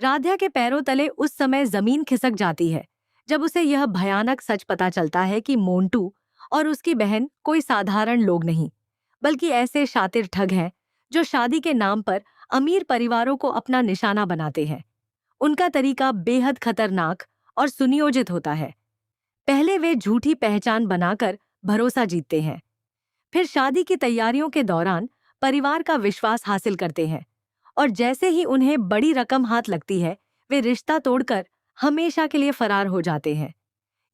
राध्या के पैरों तले उस समय जमीन खिसक जाती है जब उसे यह भयानक सच पता चलता है कि मोंटू और उसकी बहन कोई साधारण लोग नहीं, बल्कि ऐसे शातिर ठग हैं जो शादी के नाम पर अमीर परिवारों को अपना निशाना बनाते हैं। उनका तरीका बेहद खतरनाक और सुनियोजित होता है। पहले वे झूठी पहचान बनाकर भरोसा जीतते हैं, फिर शादी की तैयारियों के दौरान परिवार का विश्वास हासिल करते हैं, और जैसे ही उन्हें बड़ी रकम हाथ लगती है वे रिश्ता तोड़कर हमेशा के लिए फरार हो जाते हैं।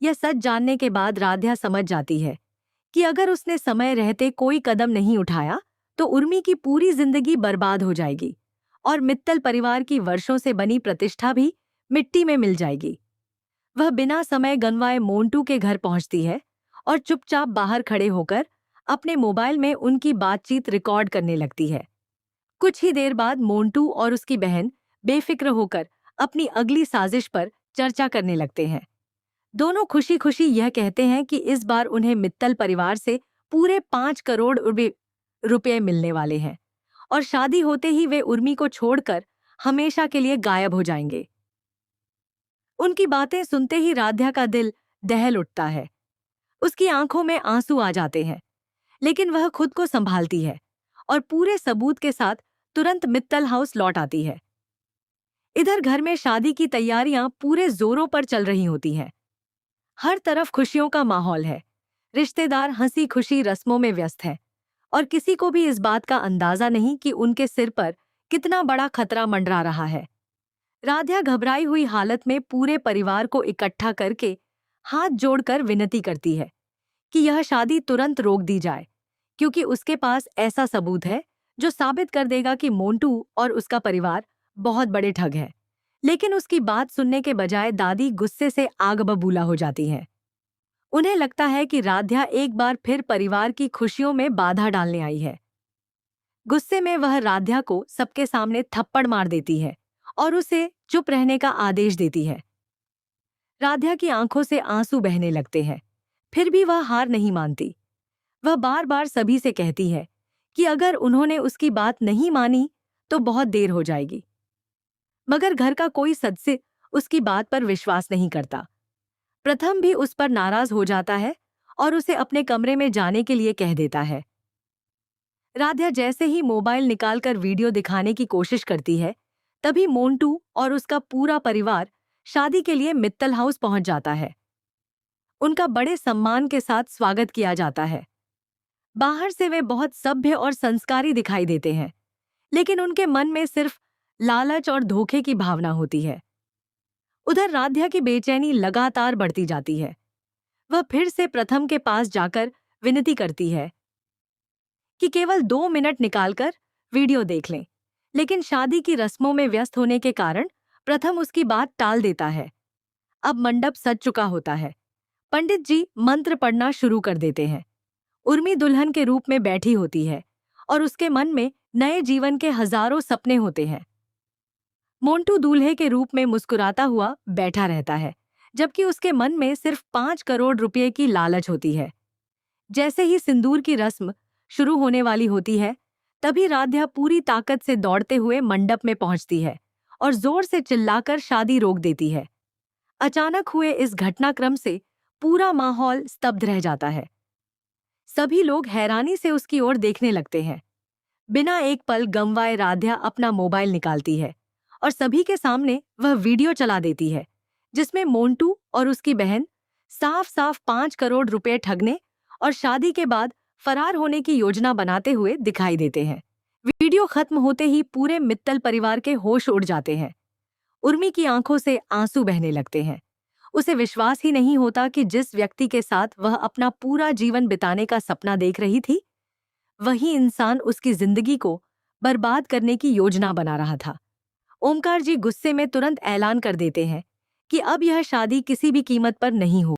यह सच जानने के बाद राध्या समझ जाती है कि अगर उसने समय रहते कोई कदम नहीं उठाया तो उर्मी की पूरी जिंदगी बर्बाद हो जाएगी और मित्तल परिवार की वर्षों से बनी प्रतिष्ठा भी मिट्टी में मिल जाएगी। वह बिना समय गंवाए मोंटू के घर पहुंचती है और चुपचाप बाहर खड़े होकर अपने मोबाइल में उनकी बातचीत रिकॉर्ड करने लगती है। कुछ ही देर बाद मोंटू और उसकी बहन बेफिक्र होकर अपनी अगली साजिश पर चर्चा करने लगते हैं। दोनों खुशी खुशी यह कहते हैं कि इस बार उन्हें मित्तल परिवार से पूरे 5 करोड़ रुपए मिलने वाले हैं और शादी होते ही वे उर्मी को छोड़कर हमेशा के लिए गायब हो जाएंगे। उनकी बातें सुनते ही राध्या का दिल दहल उठता है। उसकी आंखों में आंसू आ जाते हैं, लेकिन वह खुद को संभालती है और पूरे सबूत के साथ तुरंत मित्तल हाउस लौट आती है। इधर घर में शादी की तैयारियां पूरे जोरों पर चल रही होती हैं। हर तरफ खुशियों का माहौल है। रिश्तेदार हंसी खुशी रस्मों में व्यस्त हैं और किसी को भी इस बात का अंदाजा नहीं कि उनके सिर पर कितना बड़ा खतरा मंडरा रहा है। राध्या घबराई हुई हालत में पूरे परिवार को इकट्ठा करके हाथ जोड़कर विनती करती है कि यह शादी तुरंत रोक दी जाए, क्योंकि उसके पास ऐसा सबूत है जो साबित कर देगा कि मोंटू और उसका परिवार बहुत बड़े ठग हैं। लेकिन उसकी बात सुनने के बजाय दादी गुस्से से आग बबूला हो जाती हैं। उन्हें लगता है कि राध्या एक बार फिर परिवार की खुशियों में बाधा डालने आई है। गुस्से में वह राध्या को सबके सामने थप्पड़ मार देती है और उसे चुप रहने का आदेश देती है। राध्या की आंखों से आंसू बहने लगते हैं, फिर भी वह हार नहीं मानती। वह बार बार सभी से कहती है कि अगर उन्होंने उसकी बात नहीं मानी तो बहुत देर हो जाएगी। मगर घर का कोई सदस्य उसकी बात पर विश्वास नहीं करता। प्रथम भी उस पर नाराज हो जाता है और उसे अपने कमरे में जाने के लिए कह देता है। राध्या जैसे ही मोबाइल निकालकर वीडियो दिखाने की कोशिश करती है, तभी मोंटू और उसका पूरा परिवार शादी के लिए मित्तल हाउस पहुंच जाता है। उनका बड़े सम्मान के साथ स्वागत किया जाता है। बाहर से वे बहुत सभ्य और संस्कारी दिखाई देते हैं, लेकिन उनके मन में सिर्फ लालच और धोखे की भावना होती है। उधर राध्या की बेचैनी लगातार बढ़ती जाती है। वह फिर से प्रथम के पास जाकर विनती करती है कि केवल 2 मिनट निकालकर वीडियो देख लें, लेकिन शादी की रस्मों में व्यस्त होने के कारण प्रथम उसकी बात टाल देता है। अब मंडप सज चुका होता है। पंडित जी मंत्र पढ़ना शुरू कर देते हैं। उर्मी दुल्हन के रूप में बैठी होती है और उसके मन में नए जीवन के हजारों सपने होते हैं। मोंटू दूल्हे के रूप में मुस्कुराता हुआ बैठा रहता है, जबकि उसके मन में सिर्फ 5 करोड़ रुपए की लालच होती है। जैसे ही सिंदूर की रस्म शुरू होने वाली होती है, तभी राध्या पूरी ताकत से दौड़ते हुए मंडप में पहुंचती है और जोर से चिल्लाकर शादी रोक देती है। अचानक हुए इस घटनाक्रम से पूरा माहौल स्तब्ध रह जाता है। सभी लोग हैरानी से उसकी ओर देखने लगते हैं। बिना एक पल गंवाए राध्या अपना मोबाइल निकालती है और सभी के सामने वह वीडियो चला देती है, जिसमें मोंटू और उसकी बहन साफ साफ 5 करोड़ रुपए ठगने और शादी के बाद फरार होने की योजना बनाते हुए दिखाई देते हैं। वीडियो खत्म होते ही पूरे मित्तल परिवार के होश उड़ जाते हैं। उर्मी की आंखों से आंसू बहने लगते हैं। उसे विश्वास ही नहीं होता कि जिस व्यक्ति के साथ वह अपना पूरा जीवन बिताने का सपना देख रही थी, वही इंसान उसकी जिंदगी को बर्बाद करने की योजना बना रहा था। ओमकार जी गुस्से में तुरंत ऐलान कर देते हैं कि अब यह शादी किसी भी कीमत पर नहीं होगी।